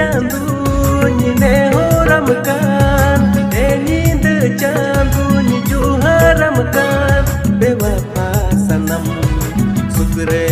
चांदूनी ने होरम कान नींद चांदूनी जुहरम कान बेवफा सनम सुकरे